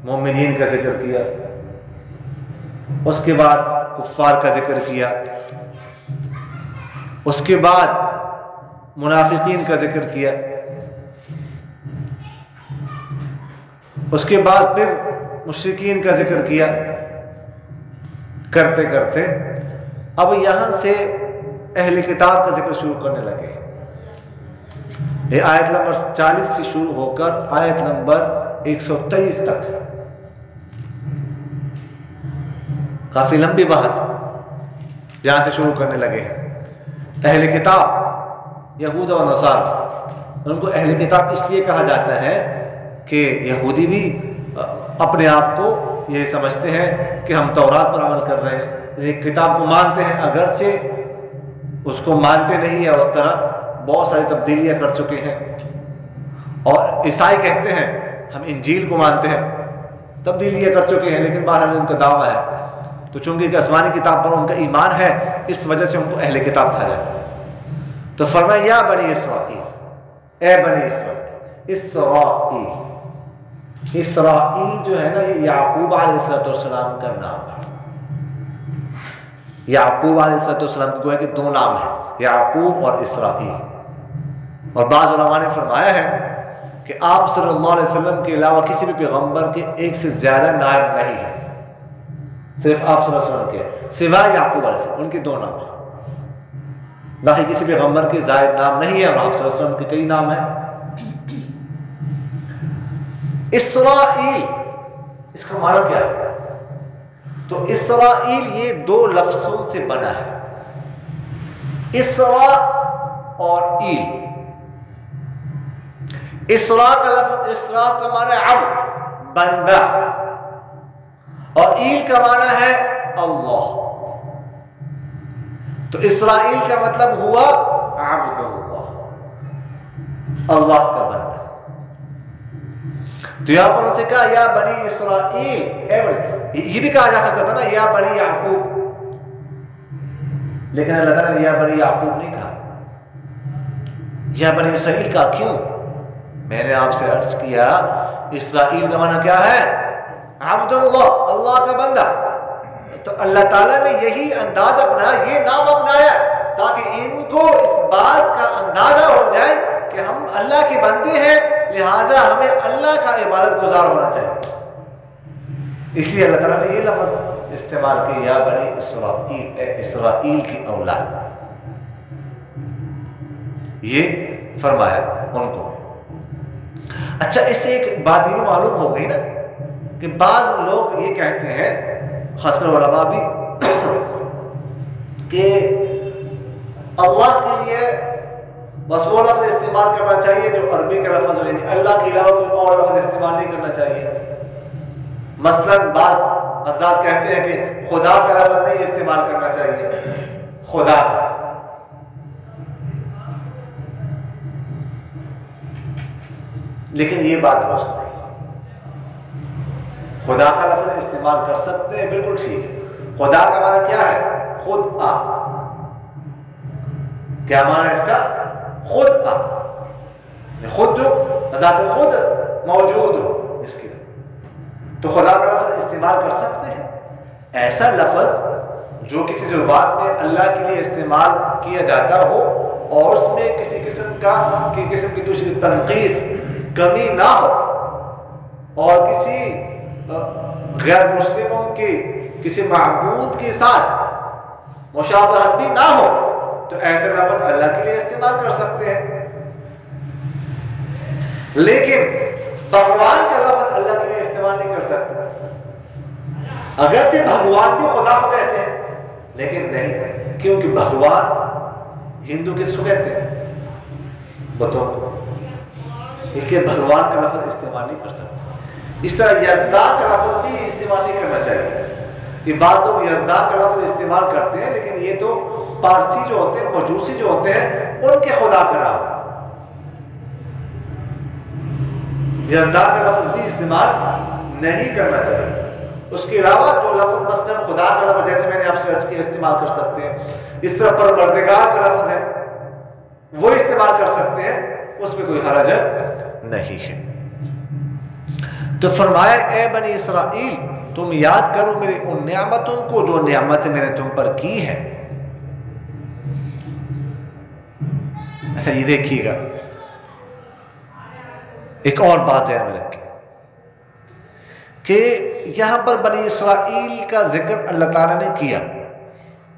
مومنین کا ذکر کیا، اس کے بعد کفار کا ذکر کیا، اس کے بعد منافقین کا ذکر کیا، اس کے بعد پھر مشرکین کا ذکر کیا، کرتے کرتے اب یہاں سے اہل کتاب کا ذکر شروع کرنے لگے۔ یہ آیت نمبر 40 سے شروع ہو کر آیت نمبر 123 تک کافی لمبی بحث یہاں سے شروع کرنے لگے ہیں۔ اہل کتاب یہود و نصارہ، ان کو اہل کتاب اس لیے کہا جاتا ہے کہ یہودی بھی اپنے آپ کو یہ سمجھتے ہیں کہ ہم تورات پر عمل کر رہے ہیں، ایک کتاب کو مانتے ہیں، اگرچہ اس کو مانتے نہیں ہے، اس طرح بہت ساری تبدیلیاں کر چکے ہیں۔ اور عیسائی کہتے ہیں ہم انجیل کو مانتے ہیں، تبدیلیاں کر چکے ہیں، لیکن بہرحال ان کا دعویٰ ہے۔ تو چونکہ آسمانی کتاب پر ان کا ایمان ہے، اس وجہ سے ان کو اہل کتاب کہا جاتا ہے۔ تو فرمایا یا بنی اسرائیل، اے بنی اسرائیل، اسرائیل اسرائیل جو ہے نا یہ یعقوب علیہ السلام کا نام ہے. یعقوب علیہ السلام کی گویا کہ دو نام ہیں، یعقوب اور اسرائیل. اور بعض علماء نے فرمایا ہے کہ آپ صلی اللہ علیہ وسلم کے علاوہ کسی بھی پیغمبر کے ایک سے زیادہ نائب نہیں ہے، صرف آپ صلی اللہ علیہ وسلم کے سوائے یعقوب علیہ السلام، ان کے دو نام ہیں. باقی کسی پیغمبر کے زائد نام نہیں ہے، اور آپ صلی اللہ علیہ وسلم کے کئی نام ہیں. اسرائیل اس کا معنی کیا ہے؟ تو اسرائیل یہ دو لفظوں سے بنا ہے، اسرا اور ایل. اسرا کا لفظ، اسرا کا معنی ہے عبد، بندہ، اور ایل کا معنی ہے اللہ. تو اسرائیل کا مطلب ہوا عبد اللہ، اللہ کا بندہ. تو یہاں پر ان سے کہا یا بنی اسرائیل، اے بنی، یہ بھی کہا جا سکتا تھا نا یا بنی یعقوب، لیکن اللہ تعالیٰ نے یا بنی یعقوب نہیں کہا، یا بنی اسرائیل کا. کیوں؟ میں نے آپ سے عرض کیا اسرائیل کا معنی کیا ہے؟ عبد اللہ، اللہ کا بندہ. تو اللہ تعالیٰ نے یہی انداز اپنایا، یہ نام اپنایا تاکہ ان کو اس بات کا اندازہ ہو جائے کہ ہم اللہ کے بندے ہیں، لہٰذا ہمیں اللہ کا عبادت گزار ہونا چاہیے. اس لیے اللہ تعالیٰ نے یہ لفظ استعمال کیا یا بنی اسرائیل، اے اسرائیل کی اولاد، یہ فرمایا ان کو. اچھا، اس سے ایک بات یہ بھی معلوم ہو گئی نا کہ بعض لوگ یہ کہتے ہیں، خاص کر علماء بھی، کہ اللہ کے لیے بس وہ لفظ استعمال کرنا چاہیے جو عربی کا لفظ ہو، یعنی اللہ کے علاوہ کوئی اور لفظ استعمال نہیں کرنا چاہیے. مثلا بعض حضرات کہتے ہیں کہ خدا کا لفظ نہیں استعمال کرنا چاہیے، خدا کا. لیکن یہ بات درست نہیں. خدا کا لفظ استعمال کر سکتے ہیں، بالکل ٹھیک ہے. خدا کا معنی کیا ہے؟ خود آ. کیا معنی ہے اس کا؟ خود آ، خود جو ذات خود موجود ہو اس کے. تو خدا کا لفظ استعمال کر سکتے ہیں. ایسا لفظ جو کسی زبان میں اللہ کے لیے استعمال کیا جاتا ہو اور اس میں کسی قسم کی دوسری تنقیص، کمی نہ ہو، اور کسی غیر مسلموں کے کسی معبود کے ساتھ مشابہت بھی نہ ہو، تو ایسے لفظ اللہ کے لیے استعمال کر سکتے ہیں. لیکن بھگوان کا لفظ اللہ کے لیے استعمال نہیں کر سکتے. اگرچہ بھگوان بھی خدا کو کہتے ہیں، لیکن نہیں، کیونکہ بھگوان ہندو کس کو کہتے ہیں؟ بتوں کو. اس لیے بھگوان کا لفظ استعمال نہیں کر سکتے. اس طرح یزدان کا لفظ بھی استعمال نہیں کرنا چاہیے. یہ بعض لوگ یزدان کا لفظ استعمال کرتے ہیں، لیکن یہ تو پارسی جو ہوتے ہیں، مجوسی جو ہوتے ہیں، ان کے خدا کا نام. یزدان کا لفظ بھی استعمال نہیں کرنا چاہیے. اس کے علاوہ جو لفظ مثلا خدا کا لفظ، جیسے میں نے آپ سے عرض کیا، استعمال کر سکتے ہیں. اس طرح پروردگار کا لفظ ہے، وہ استعمال کر سکتے ہیں، اس میں کوئی حرج نہیں ہے. تو فرمایا اے بنی اسرائیل، تم یاد کرو میری ان نعمتوں کو جو نعمتیں میں نے تم پر کی ہیں. اچھا، یہ دیکھیے گا ایک اور بات ذہن میں رکھیں کہ یہاں پر بنی اسرائیل کا ذکر اللہ تعالیٰ نے کیا،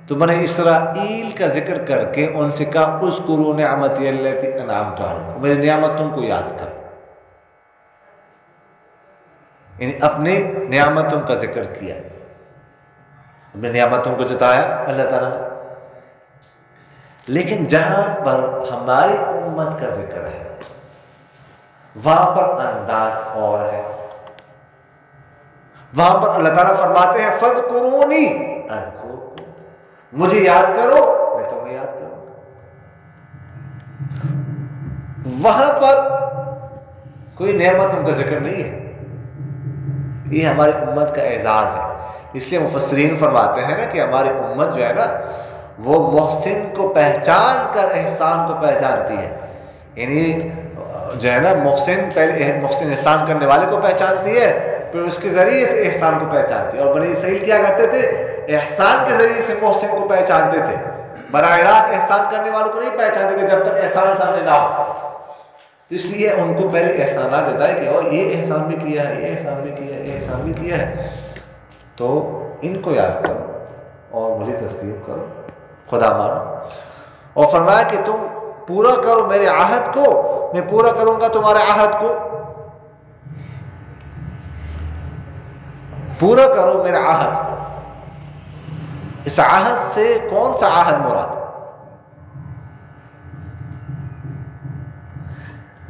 تو بنی اسرائیل کا ذکر کر کے ان سے کہا اذکروا نعمتی التی انعمت علیکم، میری نعمتوں کو یاد کر، یعنی اپنے نعمتوں کا ذکر کیا، اپنے نعمتوں کو جتایا اللہ تعالیٰ نے. لیکن جہاں پر ہماری امت کا ذکر ہے وہاں پر انداز اور ہے. وہاں پر اللہ تعالیٰ فرماتے ہیں فَاذْكُرُونِي أَذْكُرْكُمْ، مجھے یاد کرو میں تمہیں یاد کروں. وہاں پر کوئی نعمتوں کا ذکر نہیں ہے. یہ ہماری امت کا اعزاز ہے. اس لیے مفسرین فرماتے ہیں نا کہ ہماری امت جو ہے نا وہ محسن کو پہچان کر احسان کو پہچانتی ہے. یعنی جو ہے نا محسن پہلے محسن احسان کرنے والے کو پہچانتی ہے، پھر اس کے ذریعے سے احسان کو پہچانتی ہے. اور بنی اسرائیل کیا کرتے تھے؟ احسان کے ذریعے سے محسن کو پہچانتے تھے، براہ راست احسان کرنے والوں کو نہیں پہچانتے تھے جب تک احسان سامنے نہ ہو. تو اس لیے ان کو پہلے احسانات دیتا ہے کہ یہ احسان بھی کیا ہے، یہ احسان بھی کیا ہے، یہ احسان بھی کیا ہے. تو ان کو یاد کرو اور مجھے تسلیم کرو، خدا مانو. اور فرمایا کہ تم پورا کرو میرے عہد کو، میں پورا کروں گا تمہارے عہد کو. پورا کرو میرے عہد کو. اس عہد سے کون سا عہد مراد ہے؟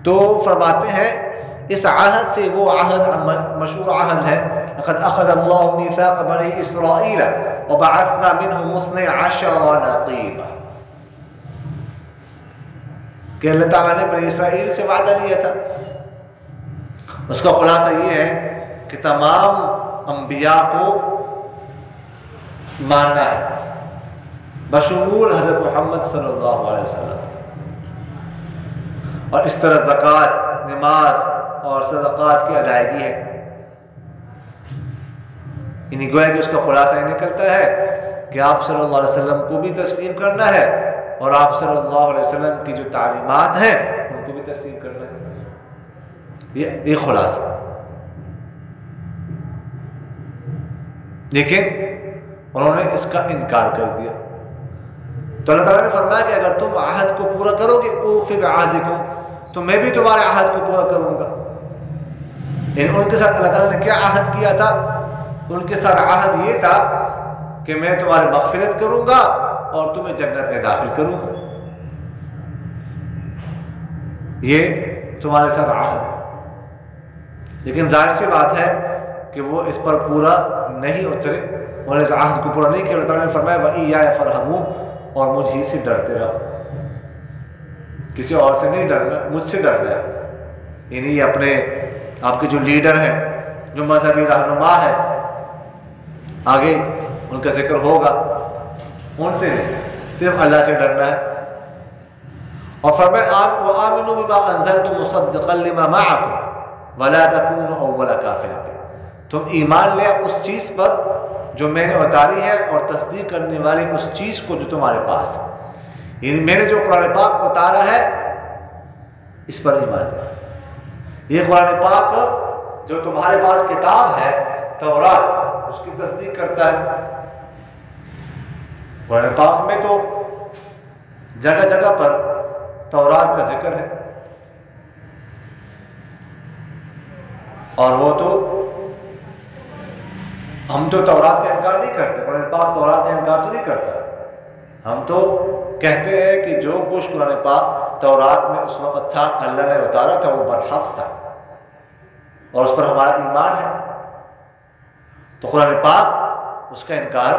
تو فرماتے ہیں اس عہد سے وہ عہد مشہور عہد ہے، لقد اخذ اللہ میثاق بنی اسرائیل وبعثنا منهم 12 نقیبا، کہ اللہ تعالیٰ نے بنی اسرائیل سے وعدہ لیا تھا. اس کا خلاصہ یہ ہے کہ تمام انبیاء کو ماننا ہے، بشمول حضرت محمد صلی اللہ علیہ وسلم. اور اس طرح زکوٰۃ، نماز اور صدقات کی ادائیگی ہے. یعنی گویا کہ اس کا خلاصہ یہ نکلتا ہے کہ آپ صلی اللہ علیہ وسلم کو بھی تسلیم کرنا ہے اور آپ صلی اللہ علیہ وسلم کی جو تعلیمات ہیں ان کو بھی تسلیم کرنا ہے. یہ خلاصہ. لیکن انہوں نے اس کا انکار کر دیا. تو اللہ تعالیٰ نے فرمایا کہ اگر تم عہد کو پورا کرو گے اوفی بعہدکم، تو میں بھی تمہارے عہد کو پورا کروں گا. یعنی ان کے ساتھ اللہ تعالیٰ نے کیا عہد کیا تھا؟ ان کے ساتھ عہد یہ تھا کہ میں تمہاری مغفرت کروں گا اور تمہیں جنت میں داخل کروں گا. یہ تمہارے ساتھ عہد ہے. لیکن ظاہر سی بات ہے کہ وہ اس پر پورا نہیں اترے اور اس عہد کو پورا نہیں کیا. اللہ تعالیٰ نے فرمایا وَإِيَّايَ فَارْهَبُونِ، اور مجھ ہی سے ڈرتے رہو، کسی اور سے نہیں ڈرنا، مجھ سے ڈرنا ہے. یعنی یہ اپنے آپ کے جو لیڈر ہیں، جو مذہبی رہنما ہے، آگے ان کا ذکر ہوگا، ان سے نہیں، صرف اللہ سے ڈرنا ہے. اور فرمایا وَآمِنُوا بِمَا أَنزَلْتُ مُصَدِّقًا لِمَا مَعَكُمْ وَلَا تَكُونُوا أَوَّلَ كَافِرٍ بِهِ، تم ایمان لے اس چیز پر جو میں نے اتاری ہے اور تصدیق کرنے والی اس چیز کو جو تمہارے پاس ہے. یعنی میں نے جو قرآن پاک اتارا ہے اس پر ایمان لے. یہ قرآن پاک جو تمہارے پاس کتاب ہے تورات، اس کی تصدیق کرتا ہے. قرآن پاک میں تو جگہ جگہ پر تورات کا ذکر ہے، اور وہ تو ہم تو تورات کا انکار نہیں کرتے، قرآن پاک تورات کا انکار تو نہیں کرتا. ہم تو کہتے ہیں کہ جو کچھ قرآن پاک تورات میں اس وقت تھا، اللہ نے اتارا تھا، وہ برحق تھا اور اس پر ہمارا ایمان ہے. تو قرآن پاک اس کا انکار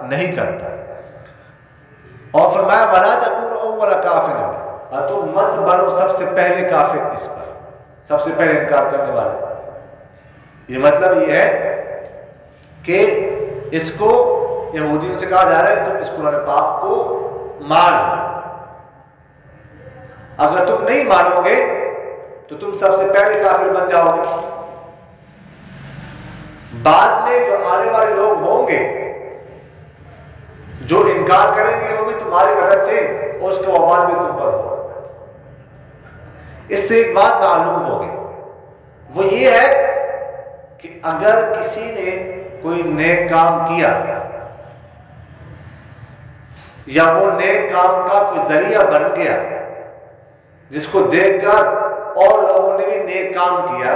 نہیں کرتا. اور فرمایا وَلَا تَكُونُوا أَوَّلَ كَافِرٍ بِهِ، اور تم مت بنو سب سے پہلے کافر اس پر، سب سے پہلے انکار کرنے والے. یہ مطلب یہ ہے کہ اس کو یہودیوں سے کہا جا رہا ہے تم اس قرآن پاک کو مانو. اگر تم نہیں مانو گے تو تم سب سے پہلے کافر بن جاؤ گے. بعد میں جو آنے والے لوگ ہوں گے جو انکار کریں گے وہ بھی تمہاری وجہ سے، اور اس کا وبال بھی تم پر ہوگا. اس سے ایک بات معلوم ہوگی، وہ یہ ہے کہ اگر کسی نے کوئی نیک کام کیا یا وہ نیک کام کا کوئی ذریعہ بن گیا جس کو دیکھ کر اور لوگوں نے بھی نیک کام کیا،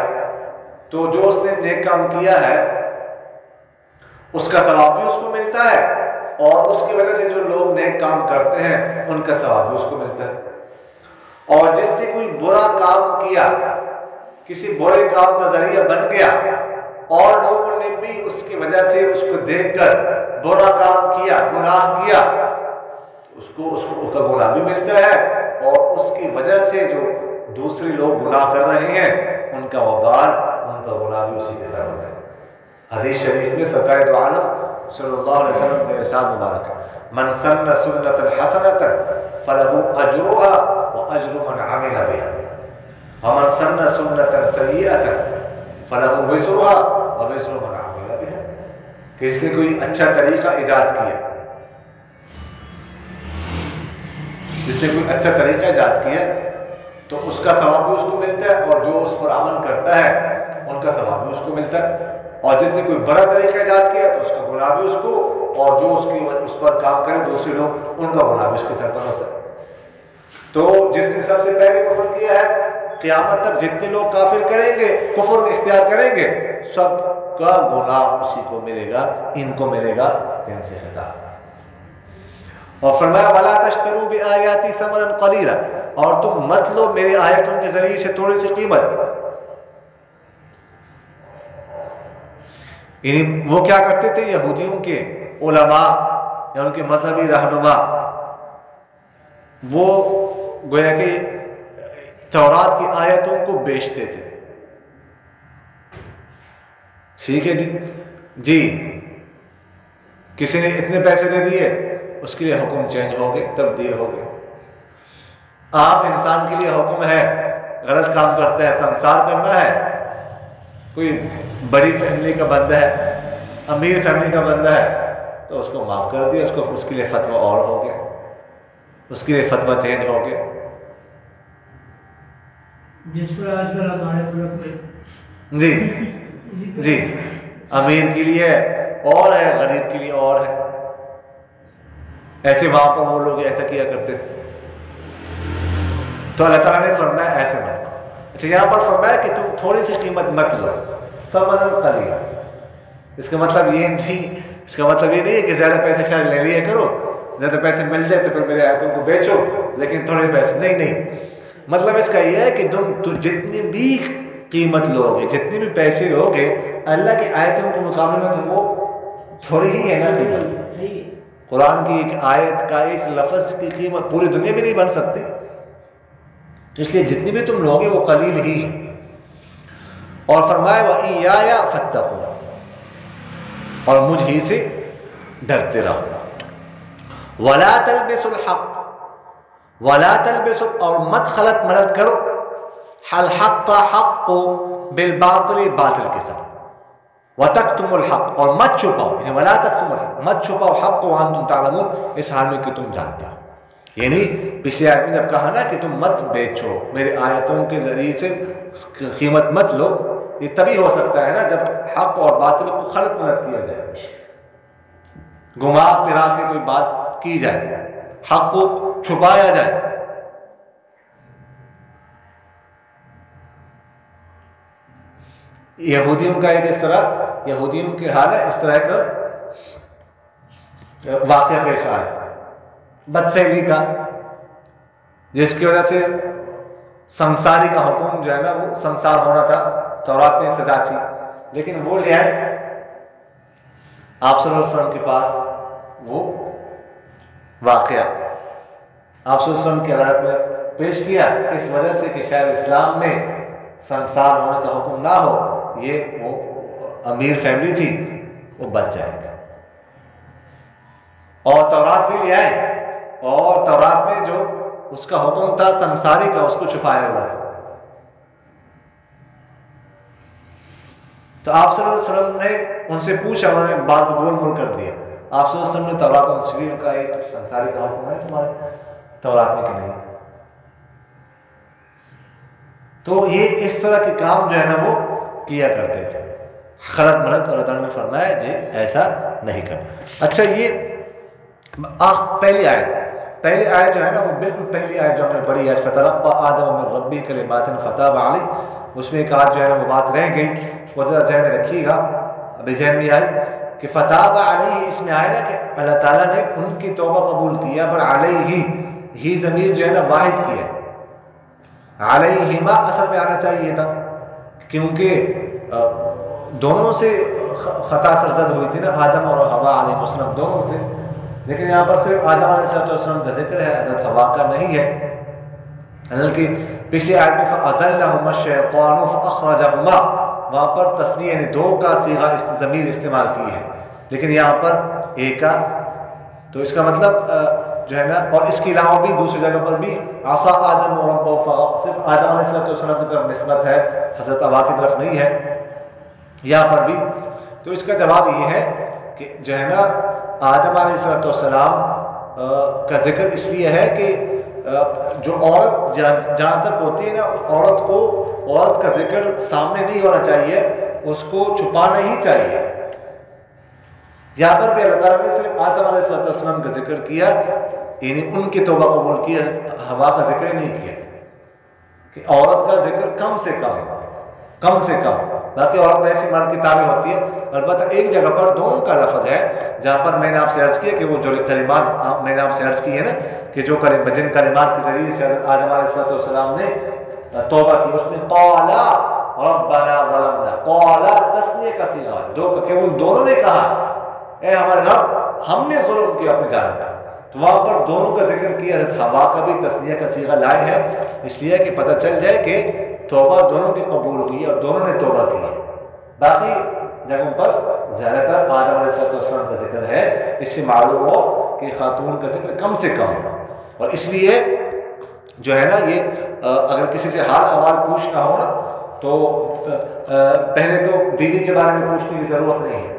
تو جو اس نے نیک کام کیا ہے اس کا ثواب بھی اس کو ملتا ہے، اور اس کی وجہ سے جو لوگ نیک کام کرتے ہیں ان کا ثواب بھی اس کو ملتا ہے. اور جس نے کوئی برا کام کیا، کسی برے کام کا ذریعہ بن گیا اور لوگوں نے بھی اس کی وجہ سے اس کو دیکھ کر برا کام کیا، گناہ کیا، اس کا گناہ بھی ملتا ہے، اور اس کی وجہ سے جو دوسرے لوگ گناہ کر رہے ہیں ان کا وبال، ان کا گناہ بھی اسی کے ساتھ ہوتا ہے. حدیث شریف میں سرکار دو عالم صلی اللہ علیہ وسلم کا ارشاد مبارک ہے من سن سنتا حسنتا فلہ اجرها واجر من عمل بها. ومن سن سنة سیئة فلہ وزرها ووزر من عمل بها، کہ جس نے کوئی اچھا طریقہ ایجاد کیا، جس نے کوئی اچھا طریقہ ایجاد کیا تو اس کا ثواب بھی اس کو ملتا ہے، اور جو اس پر عمل کرتا ہے ان کا ثواب بھی اس کو ملتا ہے، اور جس نے کوئی برا طریقہ ایجاد کیا تو اس کا گناہ بھی اس کو، اور جو اس پر کام کرے دوسرے لوگ ان کا گناہ بھی اس کے سر پر ہوتا ہے۔ تو جس نے سب سے پہلے کفر کیا ہے، قیامت تک جتنے لوگ کافر کریں گے، کفر اختیار کریں گے، سب کا گناہ اسی کو ملے گا، ان کو ملے گا جن سے خطاب۔ اور فرمایا وَلَا تَشْتَرُوا بِآيَاتِي ثَمَنًا قَلِيلًا، اور تم مت لو میری آیتوں کے ذریعے سے تھوڑی سی قیمت۔ یعنی وہ کیا کرتے تھے، یہودیوں کے علماء یا ان کے مذہبی رہنما، وہ گویا کہ تورات کی آیتوں کو بیچتے تھے۔ ٹھیک ہے جی کسی نے اتنے پیسے دے دیے، اس کے لیے حکم چینج ہو گئے، تبدیل ہو گئے۔ عام انسان کے لیے حکم ہے، غلط کام کرتا ہے سنسار کرنا ہے، کوئی بڑی فیملی کا بندہ ہے، امیر فیملی کا بندہ ہے تو اس کو معاف کر دیا، اس کے لیے فتویٰ اور ہو گیا، اس کے لیے فتویٰ چینج ہو گیا۔ جس پر آج کل ہمارے ملک میں جی امیر کے لیے اور ہے، غریب کے لیے اور ہے، ایسے وہاں پر وہ لوگ ایسا کیا کرتے تھے۔ تو اللہ تعالیٰ نے فرمایا ایسے مت کرو۔ اچھا یہاں پر فرمایا کہ تم تھوڑی سی قیمت مت لو، ثمنا قلیلا، اس کا مطلب یہ نہیں ہے کہ زیادہ پیسے خیر لے لیا کرو، زیادہ پیسے مل جائے تو پھر میرے آیتوں کو بیچو لیکن تھوڑے پیسے نہیں، مطلب اس کا یہ ہے کہ تم جتنی بھی قیمت لوگے، جتنے بھی پیسے لوگے اللہ کی آیتوں کے مقابلے میں تو وہ تھوڑی ہی ہے نا قیمت۔ قرآن کی ایک آیت کا ایک لفظ کی قیمت پوری دنیا میں نہیں بن سکتی، اس لیے جتنی بھی تم لوگے وہ قلیل ہی ہے۔ اور فرمایا وَإِيَّايَ فَاتَّقُونِ، اور مجھ ہی سے ڈرتے رہو۔ وَلَا تَلْبِسُوا الْحَقَّ، وَلَا تَلْبِسُوا، اور مت خلط ملط کرو، الحق حق بالباطل، باطل کے ساتھ، وَتَكْتُمُوا الْحَقَّ، اور مت چھپاؤ، یعنی وَلَا تَكْتُمُوا الْحَقَّ، مت چھپاؤ حق وَأَنْتُمْ تَعْلَمُونَ، اس حال میں کہ تم جانتے ہو۔ یعنی پچھلی آیت میں جب کہا نا کہ تم مت بیچو، میرے آیتوں کے ذریعے سے قیمت مت لو، یہ تبھی ہو سکتا ہے نا جب حق اور باطل کو خلط ملط کیا جائے، گھما پھرا کے کوئی بات کی جائے، حق کو چھپایا جائے۔ یہودیوں کا ایک اس طرح، یہودیوں کے حال ہے اس طرح کا واقعہ پیش آیا بدفعلی کا، جس کی وجہ سے سنساری کا حکم جو ہے نا وہ سنسار ہونا تھا، تورات میں سزا تھی، لیکن وہ لے آئے آپ صلی اللہ علیہ وسلم کے پاس وہ واقعہ، آپ صلی اللہ علیہ وسلم کی عدالت میں پیش کیا، اس وجہ سے کہ شاید اسلام میں سنسار ہونے کا حکم نہ ہو، یہ وہ امیر فیملی تھی وہ بچ جائے گا۔ اور تورات بھی لے آئے، اور تورات میں جو اس کا حکم تھا سنساری کا، اس کو چھپایا ہوا تھا۔ تو آپ صلی اللہ علیہ وسلم نے ان سے پوچھا، انہوں نے بات کو گول مول کر دیا۔ آپ صلی اللہ علیہ وسلم نے تورات اور انجیل کا ایک سنساری کا حکم ہے تمہارے تورات میں کہ نہیں؟ تو یہ اس طرح کے کام جو ہے نا وہ کیا کرتے تھے، خلط ملط، اور اللہ تعالیٰ نے فرمایا جی ایسا نہیں کرنا۔ اچھا یہ پہلی آیت جو ہے نا وہ بالکل پہلی آیت جو ہم نے پڑھی ہے، فَتَلَقَّىٰ آدَمَ مِن رَبِّهِ كَلِمَاتٍ فَتَابَ عَلَيْهِ، اس میں ایک آیت جو ہے نا وہ بات رہ گئی، وہ ذرا ذہن میں رکھیے گا، ابھی ذہن میں آئی کہ فتاب علیہ، اس میں آئے نا کہ اللہ تعالیٰ نے ان کی توبہ قبول کیا، پر علیہ ہی ضمیر جو ہے نا واحد کیا، علیہما اصل میں آنا چاہیے تھا، کیونکہ دونوں سے خطا سرزد ہوئی تھی نا، آدم اور حوا علیہ السلام دونوں سے، لیکن یہاں پر صرف آدم علیہ السلام کا ذکر ہے، حضرت حوا کا نہیں ہے۔ بلکہ پچھلی آیت میں فَأَزَلَّهُمَا الشَّيْطَانُ فَأَخْرَجَهُمَا، وہاں پر تثنیہ یعنی دو کا صیغہ ضمیر استعمال کی ہے، لیکن یہاں پر ایک کا، تو اس کا مطلب جو ہے نا، اور اس کے علاوہ بھی دوسری جگہ پر بھی عصا آدم و ربہ فغوى، صرف آدم علیہ السلام کی طرف نسبت ہے، حضرت حوا کی طرف نہیں ہے یہاں پر بھی۔ تو اس کا جواب یہ ہے کہ جو ہے نا آدم علیہ السلام کا ذکر اس لیے ہے کہ جو عورت جہاں تک ہوتی ہے نا، عورت کا ذکر سامنے نہیں ہونا چاہیے، اس کو چھپانا ہی چاہیے۔ یہاں پر بھی اللہ تعالیٰ نے صرف آدم علیہ السلام کا ذکر کیا، یعنی ان کی توبہ قبول کی، حوا کا ذکر نہیں کیا، کہ عورت کا ذکر کم سے کم، باقی عورت ویسی مرد کی تابع ہوتی ہے۔ البتہ ایک جگہ پر دونوں کا لفظ ہے، جہاں پر میں نے آپ سے عرض کیا کہ وہ جو کلمات میں نے آپ سے عرض کی ہے نا، کہ جو جن کلمات کے ذریعے سے آدم علیہ السلام نے توبہ کی، اس میں قال ربنا ظلمنا، قال تسنیہ کا صیغہ ہے، کہ ان دونوں نے کہا اے ہمارے رب ہم نے ظلم کیا اپنی جانب پر، تو وہاں پر دونوں کا ذکر کیا۔ حضرت حوا کا بھی تسنیہ کا صیغہ لائے ہے، اس لیے کہ پتہ چل جائے کہ توبہ دونوں کی قبول ہوئی اور دونوں نے توبہ کی۔ باقی جگہوں پر زیادہ تر آدم علیہ السلام کا ذکر ہے، اس سے معلوم ہو کہ خاتون کا ذکر کم سے کم ہو۔ اور اس لیے جو ہے نا یہ اگر کسی سے حال احوال پوچھنا ہو نا، تو پہلے تو بیوی کے بارے میں پوچھنے کی ضرورت نہیں ہے۔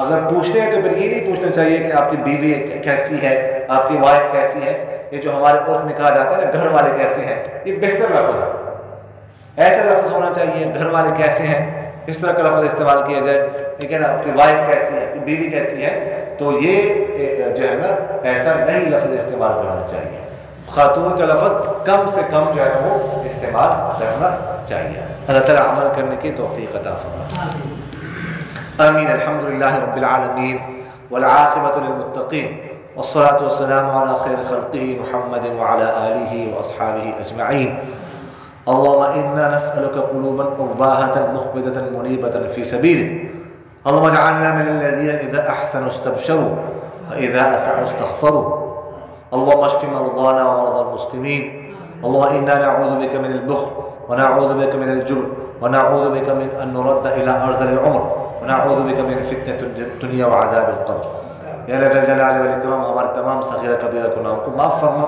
اگر پوچھتے ہیں تو پھر یہ نہیں پوچھنا چاہیے کہ آپ کی بیوی کیسی ہے، آپ کی وائف کیسی ہے، یہ جو ہمارے عرف میں کہا جاتا ہے نا گھر والے کیسے ہیں، یہ بہتر لفظ ہے۔ ایسا لفظ ہونا چاہیے گھر والے کیسے ہیں، اس طرح کا لفظ استعمال کیا جائے، ٹھیک ہے نا، آپ کی وائف کیسی ہے، آپ کی بیوی کیسی ہے، تو یہ جو ہے نا ایسا نہیں لفظ استعمال کرنا چاہیے۔ خاتون کا لفظ کم سے کم جو ہے وہ استعمال کرنا چاہیے۔ اللہ تعالیٰ عمل کرنے کی توفیق عطا فرمائے۔ آمین۔ الحمد للہ رب العالمین والعاقبۃ للمتقین والصلاة والسلام على خیر خلقہ محمد وعلى آلہ واصحابہ اجمعین۔ اللهم إنا نسألك قلوبا أواهة مخبتة منيبة في سبيلك، اللهم اجعلنا من الذين إذا أحسنوا استبشروا وإذا أساءوا استغفروا، اللهم اشف مرضانا ومرضى المسلمين، اللهم إنا نعوذ بك من البخل ونعوذ بك من الجبن ونعوذ بك من أن نرد إلى أرذل العمر ونعوذ بك من فتنة الدنيا وعذاب القبر۔ یا ذا الجلال والاکرام ہمارے تمام صغیرہ کبیرہ گناہوں کو معاف فرما۔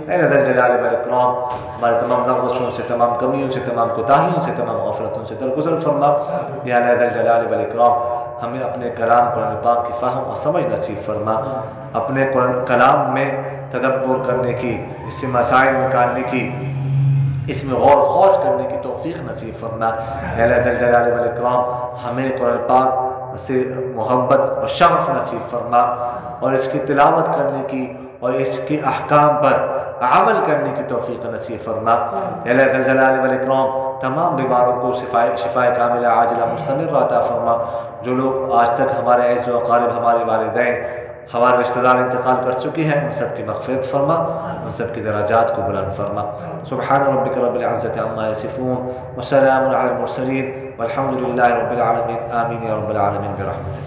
اے ذا الجلال والاکرام ہمارے تمام لغزشوں سے، تمام کمیوں سے، تمام کوتاہیوں سے، تمام غفلتوں سے درگزر فرما۔ یا ذا الجلال والاکرام ہمیں اپنے کلام قرآن پاک کی فہم اور سمجھ نصیب فرما، اپنے کلام میں تدبر کرنے کی، اس سے مسائل نکالنے کی، اس میں غور و خوض کرنے کی توفیق نصیب فرما۔ یا ذا الجلال والاکرام ہمیں قرآن پاک سے محبت اور شغف نصیب فرما، اور اس کی تلاوت کرنے کی اور اس کے احکام پر عمل کرنے کی توفیق نصیب فرما۔ یا ذا الجلال والاکرام تمام بیماروں کو شفائے کاملہ عاجلہ مستمر عطا فرما۔ جو لوگ آج تک ہمارے عز و اقارب، ہمارے والدین، ہمارے رشتہ دار انتقال کر چکے ہیں، ان سب کی مغفرت فرما، ان سب کی درجات کو بلند فرما۔ سبحان ربک رب العزت عما یصفون وسلام علی المرسلین والحمد للہ رب العالمین۔ آمین یا رب العالمین برحمتک۔